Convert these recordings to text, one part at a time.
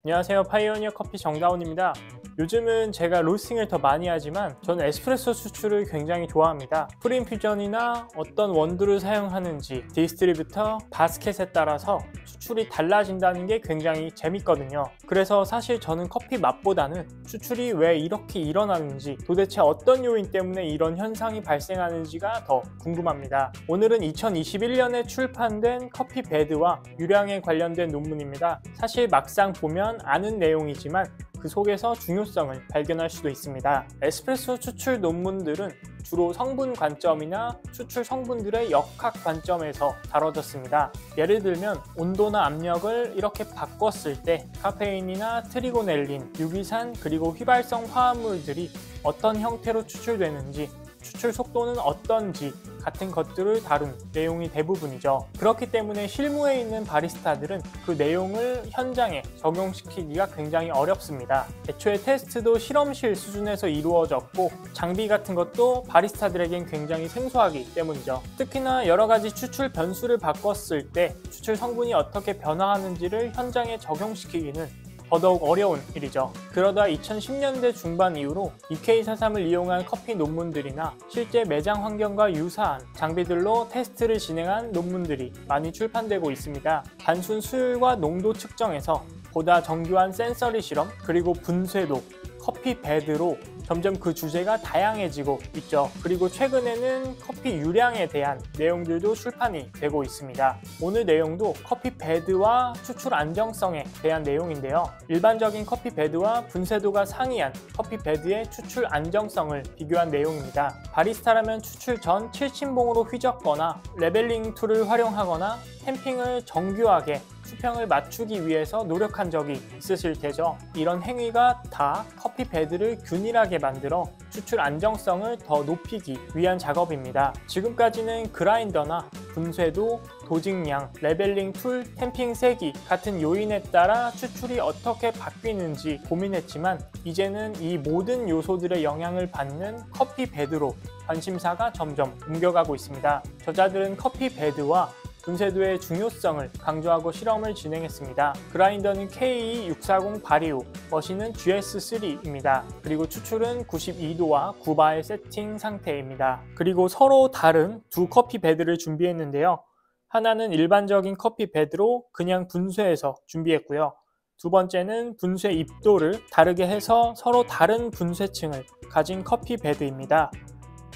안녕하세요. 파이오니어 커피 정다운입니다. 요즘은 제가 로스팅을 더 많이 하지만 저는 에스프레소 추출을 굉장히 좋아합니다. 프리인퓨전이나 어떤 원두를 사용하는지 디스트리뷰터, 바스켓에 따라서 추출이 달라진다는 게 굉장히 재밌거든요. 그래서 사실 저는 커피 맛보다는 추출이 왜 이렇게 일어나는지, 도대체 어떤 요인 때문에 이런 현상이 발생하는지가 더 궁금합니다. 오늘은 2021년에 출판된 커피 배드와 유량에 관련된 논문입니다. 사실 막상 보면 아는 내용이지만 그 속에서 중요성을 발견할 수도 있습니다. 에스프레소 추출 논문들은 주로 성분 관점이나 추출 성분들의 역학 관점에서 다뤄졌습니다. 예를 들면 온도나 압력을 이렇게 바꿨을 때 카페인이나 트리고넬린, 유기산, 그리고 휘발성 화합물들이 어떤 형태로 추출되는지, 추출 속도는 어떤지 같은 것들을 다룬 내용이 대부분이죠. 그렇기 때문에 실무에 있는 바리스타들은 그 내용을 현장에 적용시키기가 굉장히 어렵습니다. 애초에 테스트도 실험실 수준에서 이루어졌고 장비 같은 것도 바리스타들에겐 굉장히 생소하기 때문이죠. 특히나 여러 가지 추출 변수를 바꿨을 때 추출 성분이 어떻게 변화하는지를 현장에 적용시키기는 더더욱 어려운 일이죠. 그러다 2010년대 중반 이후로 EK43을 이용한 커피 논문들이나 실제 매장 환경과 유사한 장비들로 테스트를 진행한 논문들이 많이 출판되고 있습니다. 단순 수율과 농도 측정에서 보다 정교한 센서리 실험, 그리고 분쇄도, 커피 배드로 점점 그 주제가 다양해지고 있죠. 그리고 최근에는 커피 유량에 대한 내용들도 출판이 되고 있습니다. 오늘 내용도 커피 배드와 추출 안정성에 대한 내용인데요. 일반적인 커피 배드와 분쇄도가 상이한 커피 배드의 추출 안정성을 비교한 내용입니다. 바리스타라면 추출 전 칠침봉으로 휘젓거나 레벨링 툴을 활용하거나 템핑을 정교하게 수평을 맞추기 위해서 노력한 적이 있으실 테죠. 이런 행위가 다 커피 배드를 균일하게 만들어 추출 안정성을 더 높이기 위한 작업입니다. 지금까지는 그라인더나 분쇄도, 도직량, 레벨링 툴, 템핑 세기 같은 요인에 따라 추출이 어떻게 바뀌는지 고민했지만 이제는 이 모든 요소들의 영향을 받는 커피 배드로 관심사가 점점 옮겨가고 있습니다. 저자들은 커피 배드와 분쇄도의 중요성을 강조하고 실험을 진행했습니다. 그라인더는 KE640 바리오, 머신은 GS3입니다. 그리고 추출은 92도와 9바의 세팅 상태입니다. 그리고 서로 다른 두 커피 배드를 준비했는데요. 하나는 일반적인 커피 배드로 그냥 분쇄해서 준비했고요. 두 번째는 분쇄 입도를 다르게 해서 서로 다른 분쇄층을 가진 커피 배드입니다.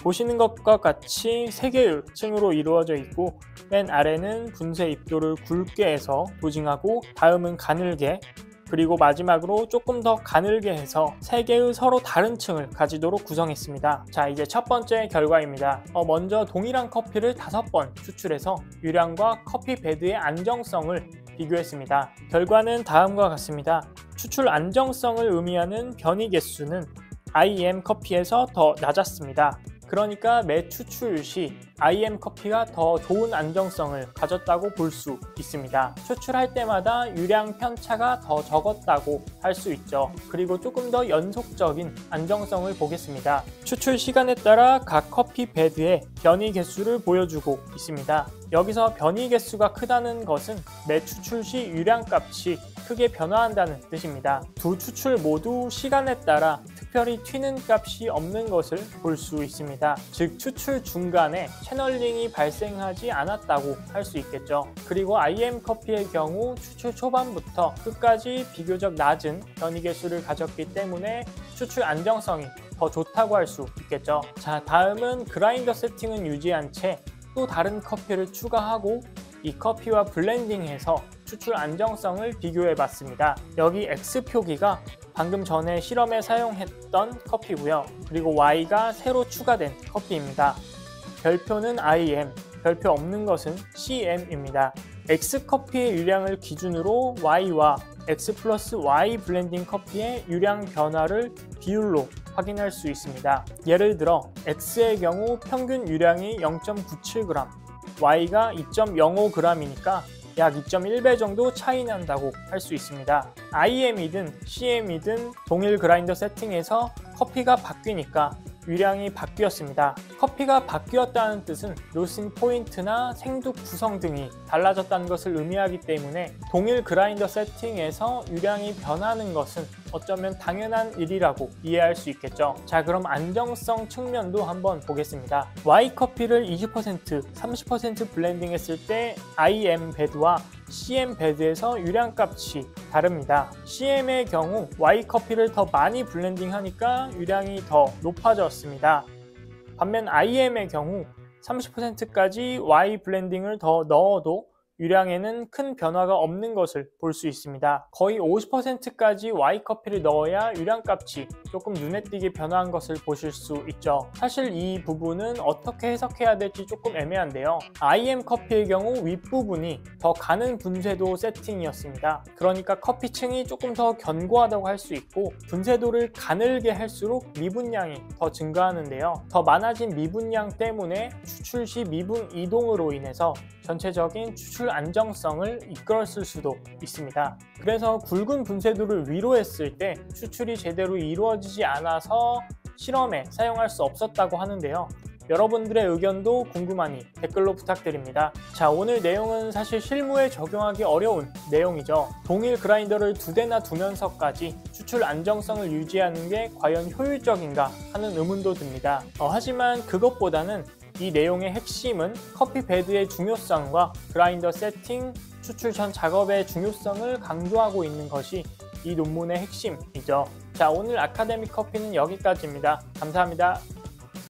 보시는 것과 같이 3개의 층으로 이루어져 있고 맨 아래는 분쇄 입도를 굵게 해서 도징하고 다음은 가늘게, 그리고 마지막으로 조금 더 가늘게 해서 3개의 서로 다른 층을 가지도록 구성했습니다. 자, 이제 첫 번째 결과입니다. 먼저 동일한 커피를 5번 추출해서 유량과 커피 배드의 안정성을 비교했습니다. 결과는 다음과 같습니다. 추출 안정성을 의미하는 변이 개수는 IM 커피에서 더 낮았습니다. 그러니까 매 추출 시 IM 커피가 더 좋은 안정성을 가졌다고 볼 수 있습니다. 추출할 때마다 유량 편차가 더 적었다고 할 수 있죠. 그리고 조금 더 연속적인 안정성을 보겠습니다. 추출 시간에 따라 각 커피 배드의 변이 개수를 보여주고 있습니다. 여기서 변이 개수가 크다는 것은 매 추출 시 유량 값이 크게 변화한다는 뜻입니다. 두 추출 모두 시간에 따라 특별히 튀는 값이 없는 것을 볼 수 있습니다. 즉 추출 중간에 채널링이 발생하지 않았다고 할 수 있겠죠. 그리고 IM 커피의 경우 추출 초반부터 끝까지 비교적 낮은 변이 개수를 가졌기 때문에 추출 안정성이 더 좋다고 할 수 있겠죠. 자, 다음은 그라인더 세팅은 유지한 채 또 다른 커피를 추가하고 이 커피와 블렌딩해서 추출 안정성을 비교해 봤습니다. 여기 X표기가 방금 전에 실험에 사용했던 커피고요. 그리고 Y가 새로 추가된 커피입니다. 별표는 IM, 별표 없는 것은 CM입니다. X커피의 유량을 기준으로 Y와 X 플러스 Y 블렌딩 커피의 유량 변화를 비율로 확인할 수 있습니다. 예를 들어 X의 경우 평균 유량이 0.97g, Y가 2.05g이니까 약 2.1배 정도 차이 난다고 할 수 있습니다. IM이든 CM이든 동일 그라인더 세팅에서 커피가 바뀌니까 유량이 바뀌었습니다. 커피가 바뀌었다는 뜻은 로스팅 포인트나 생두 구성 등이 달라졌다는 것을 의미하기 때문에 동일 그라인더 세팅에서 유량이 변하는 것은 어쩌면 당연한 일이라고 이해할 수 있겠죠. 자, 그럼 안정성 측면도 한번 보겠습니다. Y커피를 20%, 30% 블렌딩 했을 때 IM 베드와 CM 베드에서 유량값이 다릅니다. CM의 경우 Y커피를 더 많이 블렌딩 하니까 유량이 더 높아졌습니다. 반면 IM의 경우 30%까지 Y 블렌딩을 더 넣어도 유량에는 큰 변화가 없는 것을 볼 수 있습니다. 거의 50%까지 Y커피를 넣어야 유량값이 조금 눈에 띄게 변화한 것을 보실 수 있죠. 사실 이 부분은 어떻게 해석해야 될지 조금 애매한데요. IM 커피의 경우 윗부분이 더 가는 분쇄도 세팅이었습니다. 그러니까 커피층이 조금 더 견고하다고 할 수 있고 분쇄도를 가늘게 할수록 미분량이 더 증가하는데요. 더 많아진 미분량 때문에 추출 시 미분 이동으로 인해서 전체적인 추출 안정성을 이끌었을 수도 있습니다. 그래서 굵은 분쇄도를 위로 했을 때 추출이 제대로 이루어지지 않아서 실험에 사용할 수 없었다고 하는데요. 여러분들의 의견도 궁금하니 댓글로 부탁드립니다. 자, 오늘 내용은 사실 실무에 적용하기 어려운 내용이죠. 동일 그라인더를 2대나 두면서까지 추출 안정성을 유지하는 게 과연 효율적인가 하는 의문도 듭니다. 하지만 그것보다는 이 내용의 핵심은 커피 베드의 중요성과 그라인더 세팅, 추출 전 작업의 중요성을 강조하고 있는 것이 이 논문의 핵심이죠. 자, 오늘 아카데믹 커피는 여기까지입니다. 감사합니다.